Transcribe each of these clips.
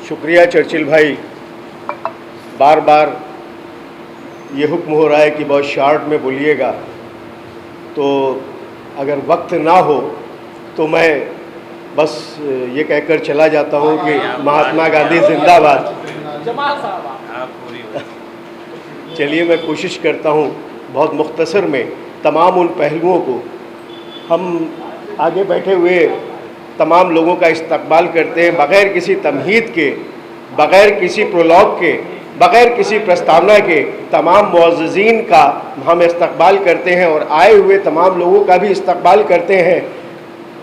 शुक्रिया चर्चिल भाई। बार बार ये हुक्म हो रहा है कि बहुत शॉर्ट में बोलिएगा, तो अगर वक्त ना हो तो मैं बस ये कहकर चला जाता हूँ कि महात्मा गांधी जिंदाबाद। चलिए, मैं कोशिश करता हूँ बहुत मुख्तसर में तमाम उन पहलुओं को। हम आगे बैठे हुए तमाम लोगों का इस्तकबाल करते हैं बग़ैर किसी तमहीद के, बग़ैर किसी प्रोलॉग के, बग़ैर किसी प्रस्तावना के। तमाम मुअज़्ज़िज़ीन का हम इस्तकबाल करते हैं और आए हुए तमाम लोगों का भी इस्तकबाल करते हैं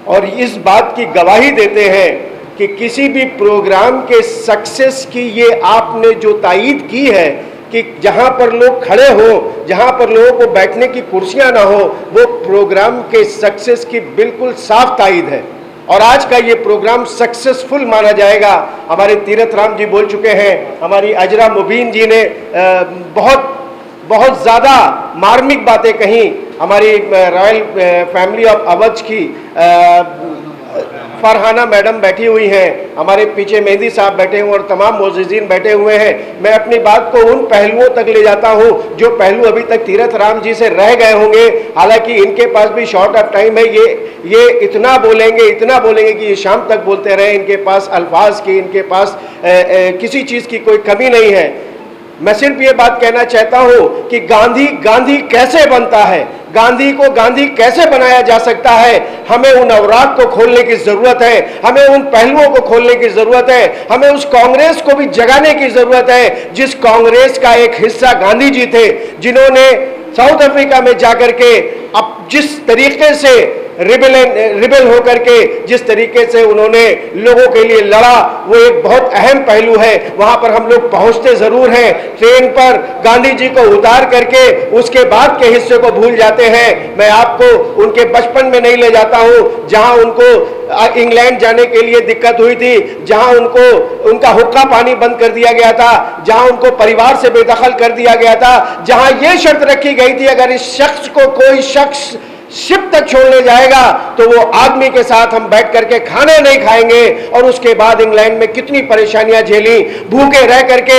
और इस बात की गवाही देते हैं कि किसी भी प्रोग्राम के सक्सेस की ये आपने जो तायीद की है कि जहाँ पर लोग खड़े हों, जहाँ पर लोगों को बैठने की कुर्सियाँ ना हो, वो प्रोग्राम के सक्सेस की बिल्कुल साफ तायीद है और आज का ये प्रोग्राम सक्सेसफुल माना जाएगा। हमारे तीरथ राम जी बोल चुके हैं, हमारी अजरा मुबीन जी ने बहुत ज़्यादा मार्मिक बातें कहीं। हमारी रॉयल फैमिली ऑफ अवध की फरहाना मैडम बैठी हुई हैं, हमारे पीछे मेहंदी साहब बैठे हुए और तमाम मुअज़्ज़िज़ीन बैठे हुए हैं। मैं अपनी बात को उन पहलुओं तक ले जाता हूं जो पहलू अभी तक तीरथ राम जी से रह गए होंगे। हालांकि इनके पास भी शॉर्ट ऑफ टाइम है, ये इतना बोलेंगे कि ये शाम तक बोलते रहे। इनके पास अल्फाज की, इनके पास किसी चीज़ की कोई कमी नहीं है। मैं सिर्फ ये बात कहना चाहता हूं कि गांधी कैसे बनता है, गांधी को गांधी कैसे बनाया जा सकता है। हमें उन अवराक को खोलने की जरूरत है, हमें उन पहलुओं को खोलने की जरूरत है, हमें उस कांग्रेस को भी जगाने की जरूरत है जिस कांग्रेस का एक हिस्सा गांधी जी थे, जिन्होंने साउथ अफ्रीका में जाकर के अब जिस तरीके से रिबेल होकर के जिस तरीके से उन्होंने लोगों के लिए लड़ा, वो एक बहुत अहम पहलू है। वहां पर हम लोग पहुंचते जरूर हैं, ट्रेन पर गांधी जी को उतार करके उसके बाद के हिस्से को भूल जाते हैं। मैं आपको उनके बचपन में नहीं ले जाता हूं, जहां उनको इंग्लैंड जाने के लिए दिक्कत हुई थी, जहां उनको उनका हुक्का पानी बंद कर दिया गया था, जहां उनको परिवार से बेदखल कर दिया गया था, जहां यह शर्त रखी गई थी अगर इस शख्स को कोई शख्स शिप तक छोड़ने जाएगा तो वो आदमी के साथ हम बैठ करके खाना नहीं खाएंगे। और उसके बाद इंग्लैंड में कितनी परेशानियां झेली, भूखे रह करके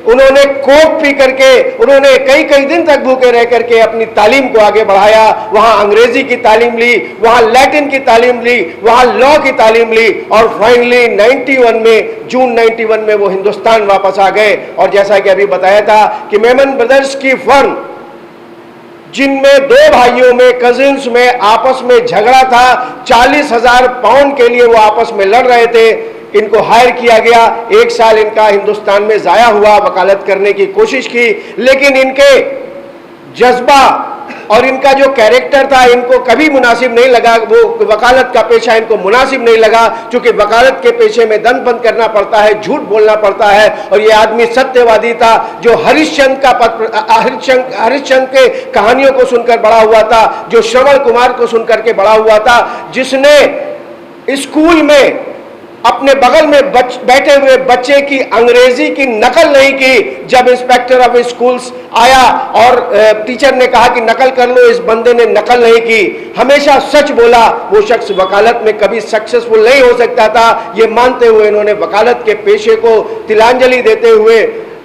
उन्होंने कोक पी करके, उन्होंने कई दिन तक भूखे रह करके अपनी तालीम को आगे बढ़ाया। वहां अंग्रेजी की तालीम ली, वहां लैटिन की तालीम ली, वहां लॉ की तालीम ली और फाइनली 91 में, जून 91 में वो हिंदुस्तान वापस आ गए। और जैसा कि अभी बताया था कि मेमन ब्रदर्स की फर्म, जिनमें दो भाइयों में, कजिन्स में आपस में झगड़ा था, 40,000 पाउंड के लिए वो आपस में लड़ रहे थे, इनको हायर किया गया। 1 साल इनका हिंदुस्तान में जाया हुआ, वकालत करने की कोशिश की, लेकिन इनके जज्बा और इनका जो कैरेक्टर था इनको कभी मुनासिब नहीं लगा, वो वकालत का पेशा इनको मुनासिब नहीं लगा, क्योंकि वकालत के पेशे में दंड बंद करना पड़ता है, झूठ बोलना पड़ता है। और ये आदमी सत्यवादी था जो हरिश्चंद्र के कहानियों को सुनकर बड़ा हुआ था, जो श्रवण कुमार को सुनकर के बड़ा हुआ था, जिसने स्कूल में अपने बगल में बैठे हुए बच्चे की अंग्रेजी की नकल नहीं की। जब इंस्पेक्टर ऑफ स्कूल्स आया और टीचर ने कहा कि नकल कर लो, इस बंदे ने नकल नहीं की, हमेशा सच बोला। वो शख्स वकालत में कभी सक्सेसफुल नहीं हो सकता था, ये मानते हुए इन्होंने वकालत के पेशे को तिलांजलि देते हुए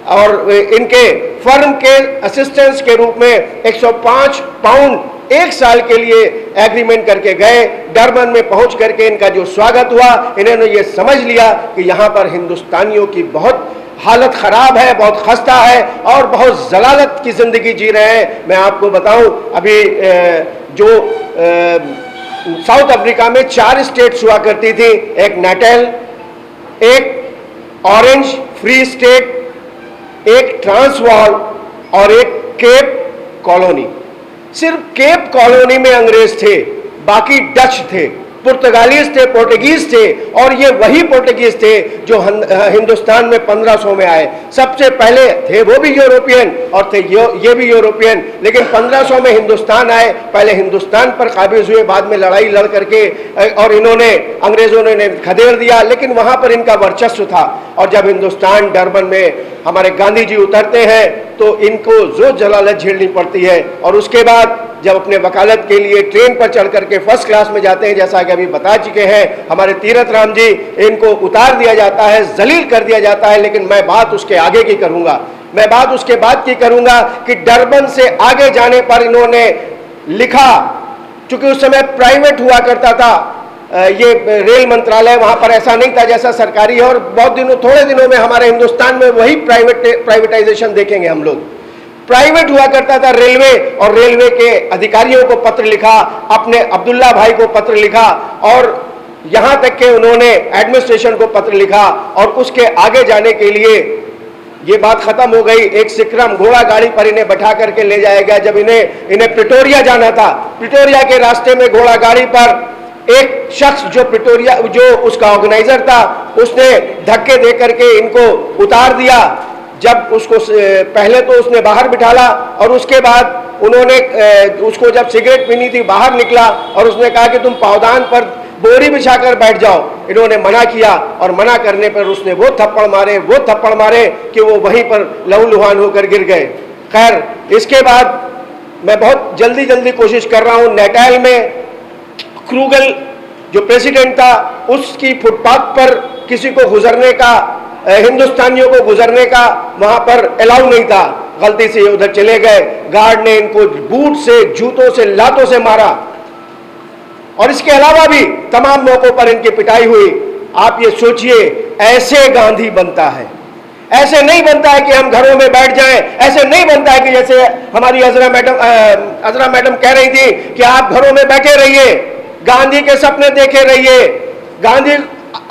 और इनके फर्म के असिस्टेंट्स के रूप में 105 पाउंड 1 साल के लिए एग्रीमेंट करके गए। डरबन में पहुंच करके इनका जो स्वागत हुआ, इन्होंने ये समझ लिया कि यहाँ पर हिंदुस्तानियों की बहुत हालत ख़राब है, बहुत खस्ता है और बहुत जलालत की ज़िंदगी जी रहे हैं। मैं आपको बताऊं, अभी जो साउथ अफ्रीका में 4 स्टेट्स हुआ करती थी, एक नाटल, एक ऑरेंज फ्री स्टेट, एक ट्रांसवाल और एक केप कॉलोनी। सिर्फ केप कॉलोनी में अंग्रेज थे, बाकी डच थे, पुर्तगालीज थे, पोर्टुगीज थे। और ये वही पोर्टुगीज थे जो हिंदुस्तान में 1500 में आए। सबसे पहले थे वो भी यूरोपियन और थे ये भी यूरोपियन, लेकिन 1500 में हिंदुस्तान आए, पहले हिंदुस्तान पर काबिज हुए, बाद में लड़ाई लड़ करके और इन्होंने, अंग्रेजों ने खदेड़ दिया, लेकिन वहां पर इनका वर्चस्व था। और जब हिंदुस्तान डरबन में हमारे गांधी जी उतरते हैं तो इनको जो जलालत झेलनी पड़ती है। और उसके बाद जब अपने वकालत के लिए ट्रेन पर चढ़ करके फर्स्ट क्लास में जाते हैं, जैसा कि अभी बता चुके हैं हमारे तीरथ राम जी, इनको उतार दिया जाता है, जलील कर दिया जाता है। लेकिन मैं बात उसके आगे की करूंगा, मैं बात उसके बाद की करूंगा कि डरबन से आगे जाने पर इन्होंने लिखा, चूंकि उस समय प्राइवेट हुआ करता था ये रेल मंत्रालय, वहां पर ऐसा नहीं था जैसा सरकारी है, और बहुत दिनों, थोड़े दिनों में हमारे हिंदुस्तान में वही प्राइवेटाइजेशन देखेंगे हम लोग। प्राइवेट हुआ करता था रेलवे, और रेलवे के अधिकारियों को पत्र लिखा, अपने अब्दुल्ला भाई को पत्र लिखा, और यहां तक कि उन्होंने एडमिनिस्ट्रेशन को पत्र लिखा, और उसके आगे जाने के लिए ये बात खत्म हो गई। एक सिक्रम घोड़ा गाड़ी पर इन्हें बैठा करके ले जाया गया। जब इन्हें प्रिटोरिया जाना था, प्रिटोरिया के रास्ते में घोड़ा गाड़ी पर एक शख्स जो उसका ऑर्गेनाइजर था, उसने धक्के दे करके इनको उतार दिया। जब उसको पहले तो उसने बाहर बिठाला, और उसके बाद उन्होंने उसको जब सिगरेट पीनी थी बाहर निकला, और उसने कहा कि तुम पावदान पर बोरी बिछाकर बैठ जाओ। इन्होंने मना किया, और मना करने पर उसने वो थप्पड़ मारे कि वो वहीं पर लहूलुहान होकर गिर गए। खैर, इसके बाद मैं बहुत जल्दी कोशिश कर रहा हूँ। नेटाल में क्रूगल जो प्रेसिडेंट था, उसकी फुटपाथ पर किसी को गुजरने का, हिंदुस्तानियों को गुजरने का वहां पर अलाउ नहीं था। गलती से उधर चले गए, गार्ड ने इनको बूट से, जूतों से, लातों से मारा, और इसके अलावा भी तमाम मौकों पर इनकी पिटाई हुई। आप ये सोचिए, ऐसे गांधी बनता है? ऐसे नहीं बनता है कि हम घरों में बैठ जाएं, ऐसे नहीं बनता है कि जैसे हमारी अजरा मैडम कह रही थी कि आप घरों में बैठे रहिए, गांधी के सपने देखे रहिए। गांधी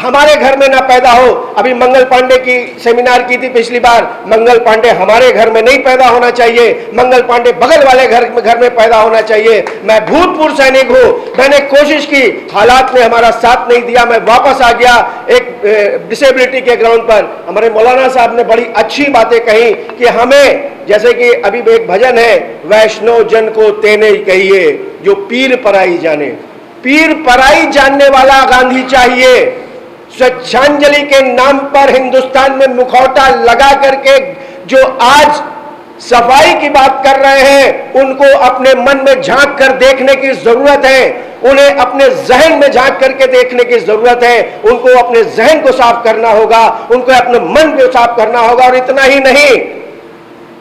हमारे घर में ना पैदा हो। अभी मंगल पांडे की सेमिनार की थी पिछली बार, मंगल पांडे हमारे घर में नहीं पैदा होना चाहिए, मंगल पांडे बगल वाले घर में पैदा होना चाहिए। मैं भूतपूर्व सैनिक हूं, मैंने कोशिश की, हालात ने हमारा साथ नहीं दिया, मैं वापस आ गया एक डिसेबिलिटी के ग्राउंड पर। हमारे मौलाना साहब ने बड़ी अच्छी बातें कही कि हमें, जैसे कि अभी एक भजन है, वैष्णव जन को तेने कहिए जो पीर पराई जाने। पीर पराई जानने वाला गांधी चाहिए। स्वच्छांजलि के नाम पर हिंदुस्तान में मुखौटा लगा करके जो आज सफाई की बात कर रहे हैं, उनको अपने मन में झांक कर देखने की जरूरत है। उन्हें अपने जहन में झांक करके देखने की जरूरत है। उनको अपने जहन को साफ करना होगा, उनको अपने मन को साफ करना होगा। और इतना ही नहीं,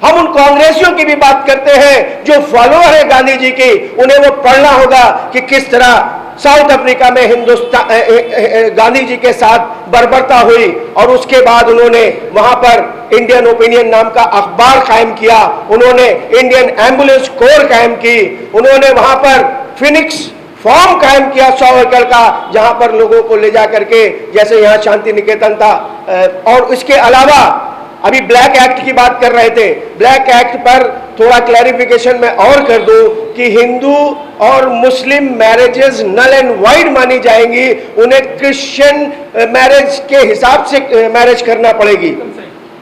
हम उन कांग्रेसियों की भी बात करते हैं जो फॉलोअर है गांधी जी की, उन्हें वो पढ़ना होगा कि किस तरह साउथ अफ्रीका में गांधी जी के साथ बर्बरता हुई, और उसके बाद उन्होंने वहां पर इंडियन ओपिनियन नाम का अखबार कायम किया, उन्होंने इंडियन एम्बुलेंस कोर कायम की, उन्होंने वहां पर फिनिक्स फॉर्म कायम किया 100 एकड़ का, जहां पर लोगों को ले जा करके, जैसे यहाँ शांति निकेतन था। और इसके अलावा अभी ब्लैक एक्ट की बात कर रहे थे, ब्लैक एक्ट पर थोड़ा क्लैरिफिकेशन मैं और कर दूं कि हिंदू और मुस्लिम मैरिजेस नल एंड वाइड मानी जाएंगी, उन्हें क्रिश्चियन मैरिज के हिसाब से मैरिज करना पड़ेगी,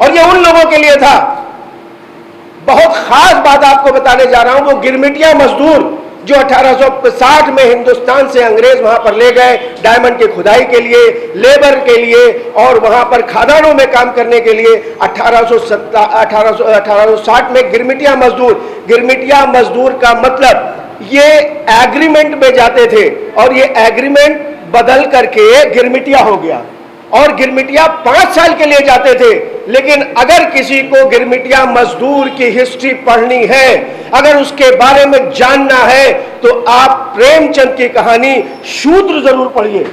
और ये उन लोगों के लिए था। बहुत खास बात आपको बताने जा रहा हूं, वो गिरमिटिया मजदूर जो 1860 में हिंदुस्तान से अंग्रेज वहां पर ले गए डायमंड की खुदाई के लिए, लेबर के लिए, और वहां पर खादानों में काम करने के लिए। 1860 में गिरमिटिया मजदूर का मतलब ये एग्रीमेंट में जाते थे, और ये एग्रीमेंट बदल करके गिरमिटिया हो गया, और गिरमिटिया 5 साल के लिए जाते थे। लेकिन अगर किसी को गिरमिटिया मजदूर की हिस्ट्री पढ़नी है, अगर उसके बारे में जानना है, तो आप प्रेमचंद की कहानी शूद्र जरूर पढ़िए।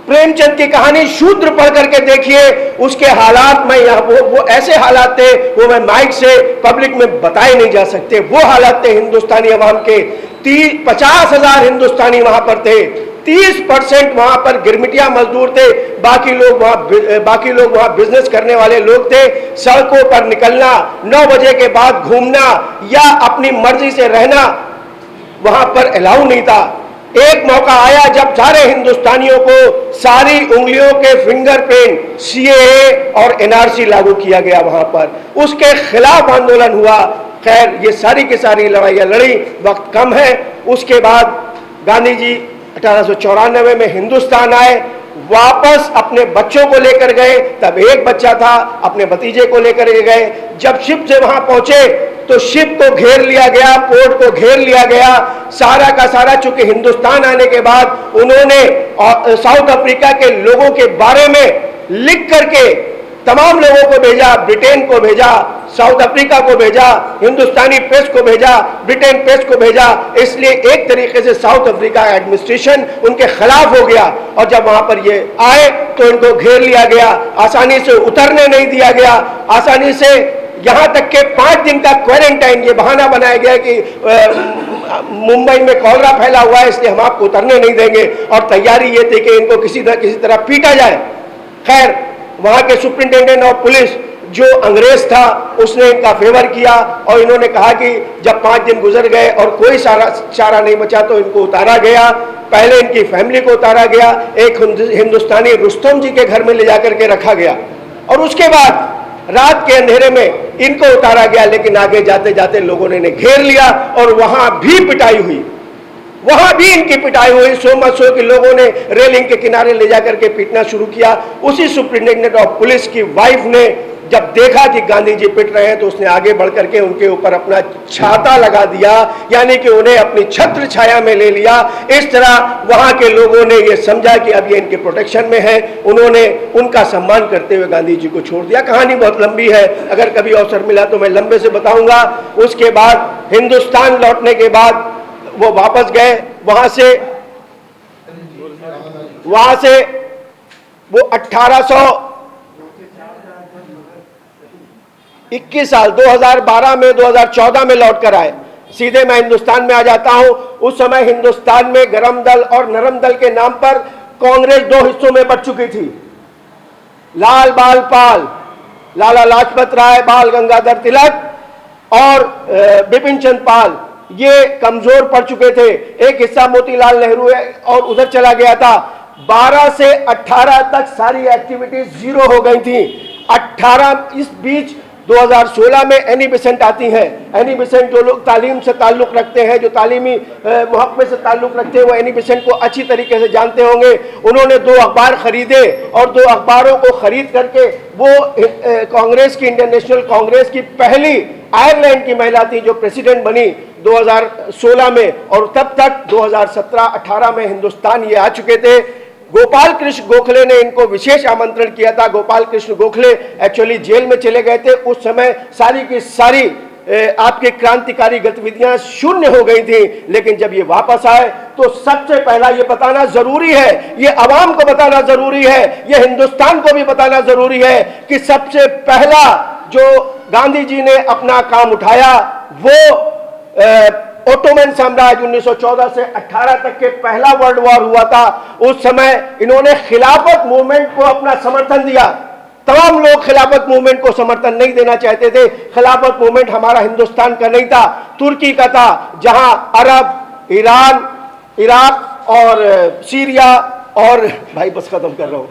प्रेमचंद की कहानी शूद्र पढ़ करके देखिए, उसके हालात में वो ऐसे हालात थे, वो मैं माइक से पब्लिक में बताए नहीं जा सकते। वो हालात थे हिंदुस्तानी अवाम के। 50,000 हिंदुस्तानी वहां पर थे, 30% वहां पर गिरमिटिया मजदूर थे, बाकी लोग वहां बिजनेस करने वाले लोग थे। सड़कों पर निकलना, 9 बजे के बाद घूमना या अपनी मर्जी से रहना वहां पर अलाउ नहीं था। एक मौका आया जब सारे हिंदुस्तानियों को सारी उंगलियों के फिंगरप्रिंट, सीएए और एनआरसी लागू किया गया वहां पर, उसके खिलाफ आंदोलन हुआ। खैर, ये सारी की सारी लड़ाइयां लड़ी, वक्त कम है। उसके बाद गांधी जी 1894 में हिंदुस्तान आए, वापस अपने बच्चों को लेकर गए। तब एक बच्चा था, अपने भतीजे को लेकर गए। जब शिप से वहां पहुंचे तो शिप को घेर लिया गया, पोर्ट को घेर लिया गया, सारा का सारा। चूंकि हिंदुस्तान आने के बाद उन्होंने साउथ अफ्रीका के लोगों के बारे में लिख करके तमाम लोगों को भेजा, ब्रिटेन को भेजा, साउथ अफ्रीका को भेजा, हिंदुस्तानी प्रेस को भेजा, ब्रिटेन प्रेस को भेजा। इसलिए एक तरीके से साउथ अफ्रीका एडमिनिस्ट्रेशन उनके खिलाफ हो गया और जब वहां पर ये आए तो इनको घेर लिया गया, आसानी से उतरने नहीं दिया गया, आसानी से यहां तक के 5 दिन का क्वारंटाइन, ये बहाना बनाया गया कि मुंबई में कॉलरा फैला हुआ है इसलिए हम आपको उतरने नहीं देंगे, और तैयारी ये थी कि इनको किसी तरह पीटा जाए। खैर, वहां के सुप्रिंटेंडेंट ऑफ पुलिस जो अंग्रेज था उसने इनका फेवर किया और इन्होंने कहा कि जब 5 दिन गुजर गए और कोई चारा नहीं बचा तो इनको उतारा गया। पहले इनकी फैमिली को उतारा गया, एक हिंदुस्तानी रुस्तम जी के घर में ले जाकर के रखा गया और उसके बाद रात के अंधेरे में इनको उतारा गया। लेकिन आगे जाते जाते लोगों ने इन्हें घेर लिया और वहां भी पिटाई हुई, वहां भी इनकी पिटाई हुई। सो मच सो कि लोगों ने रेलिंग के किनारे ले जाकर के पीटना शुरू किया। उसी सुप्रिंटेंडेंट ऑफ पुलिस की वाइफ ने जब देखा कि गांधी जी पिट रहे हैं तो उसने आगे बढ़ करके उनके ऊपर अपना छाता लगा दिया, यानी कि उन्हें अपनी छत्र छाया में ले लिया। इस तरह वहां के लोगों ने यह समझा कि अब ये इनके प्रोटेक्शन में है, उन्होंने उनका सम्मान करते हुए गांधी जी को छोड़ दिया। कहानी बहुत लंबी है, अगर कभी अवसर मिला तो मैं लंबे से बताऊंगा। उसके बाद हिंदुस्तान लौटने के बाद वो वापस गए, वहां से वो 1821 साल 2012 में 2014 में लौट कर आए। सीधे मैं हिंदुस्तान में आ जाता हूं। उस समय हिंदुस्तान में गरम दल और नरम दल के नाम पर कांग्रेस 2 हिस्सों में बट चुकी थी। लाल बाल पाल, लाला लाजपत राय, बाल गंगाधर तिलक और बिपिन चंद्र पाल, ये कमजोर पड़ चुके थे। एक हिस्सा मोतीलाल नेहरू और उधर चला गया था। 12 से 18 तक सारी एक्टिविटीज जीरो हो गई थी। 18 इस बीच 2016 में एनी बेसेंट आती हैं। एनी बेसेंट जो लोग तालीम से ताल्लुक़ रखते हैं, जो तालीमी महकमे से ताल्लुक़ रखते हैं, वो एनी बेसेंट को अच्छी तरीके से जानते होंगे। उन्होंने 2 अखबार खरीदे और 2 अखबारों को खरीद करके वो कांग्रेस की, इंडियन नेशनल कांग्रेस की पहली आयरलैंड की महिला थी जो प्रेसिडेंट बनी 2016 में, और तब तक 2017-18 में हिंदुस्तान ये आ चुके थे। गोपाल कृष्ण गोखले ने इनको विशेष आमंत्रण किया था। गोपाल कृष्ण गोखले एक्चुअली जेल में चले गए थे। उस समय सारी की सारी आपकी क्रांतिकारी गतिविधियां शून्य हो गई थी। लेकिन जब ये वापस आए तो सबसे पहला ये बताना जरूरी है, ये अवाम को बताना जरूरी है, ये हिंदुस्तान को भी बताना जरूरी है कि सबसे पहला जो गांधी जी ने अपना काम उठाया वो ओटोमन साम्राज्य 1914 से 18 तक के पहला वर्ल्ड वॉर हुआ था। उस समय इन्होंने खिलाफत मूवमेंट को अपना समर्थन दिया। तमाम लोग खिलाफत मूवमेंट को समर्थन नहीं देना चाहते थे। खिलाफत मूवमेंट हमारा हिंदुस्तान का नहीं था, तुर्की का था, जहां अरब, ईरान, इराक और सीरिया और भाई बस खत्म कर रहा हूं,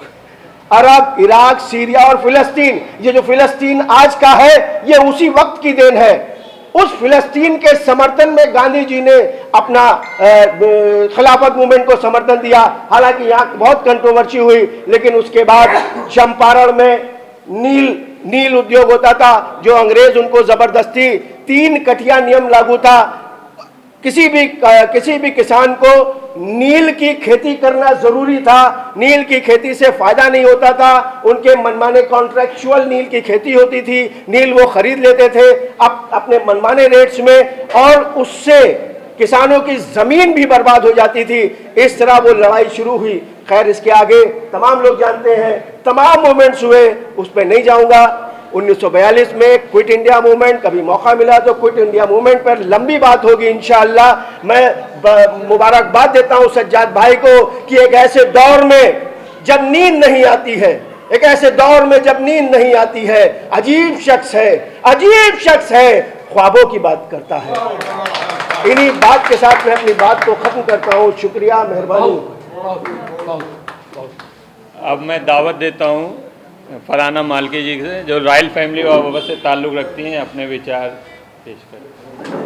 अरब, इराक, सीरिया और फिलिस्तीन, ये जो फिलिस्तीन आज का है ये उसी वक्त की देन है। उस फिलिस्तीन के समर्थन में गांधी जी ने अपना खिलाफत मूवमेंट को समर्थन दिया। हालांकि यहाँ बहुत कंट्रोवर्सी हुई, लेकिन उसके बाद चंपारण में नील उद्योग होता था, जो अंग्रेज उनको जबरदस्ती 3 कठिया नियम लागू था। किसी भी किसान को नील की खेती करना जरूरी था। नील की खेती से फायदा नहीं होता था। उनके मनमाने कॉन्ट्रैक्चुअल नील की खेती होती थी। नील वो खरीद लेते थे अपने मनमाने रेट्स में, और उससे किसानों की जमीन भी बर्बाद हो जाती थी। इस तरह वो लड़ाई शुरू हुई। खैर, इसके आगे तमाम लोग जानते हैं, तमाम मूवमेंट्स हुए, उस पर नहीं जाऊंगा। 1942 में क्विट इंडिया मूवमेंट, कभी मौका मिला तो क्विट इंडिया मूवमेंट पर लंबी बात होगी इंशाअल्लाह। मैं मुबारकबाद देता हूं सज्जाद भाई को कि एक ऐसे दौर में जब नींद नहीं आती है, एक ऐसे दौर में जब नींद नहीं आती है, अजीब शख्स है, ख्वाबों की बात करता है। इन्हीं बात के साथ मैं अपनी बात को खत्म करता हूँ। शुक्रिया, मेहरबानी। अब मैं दावत देता हूँ फरहाना मालकी जी से, जो रॉयल फैमिली और से ताल्लुक़ रखती हैं, अपने विचार पेश करें।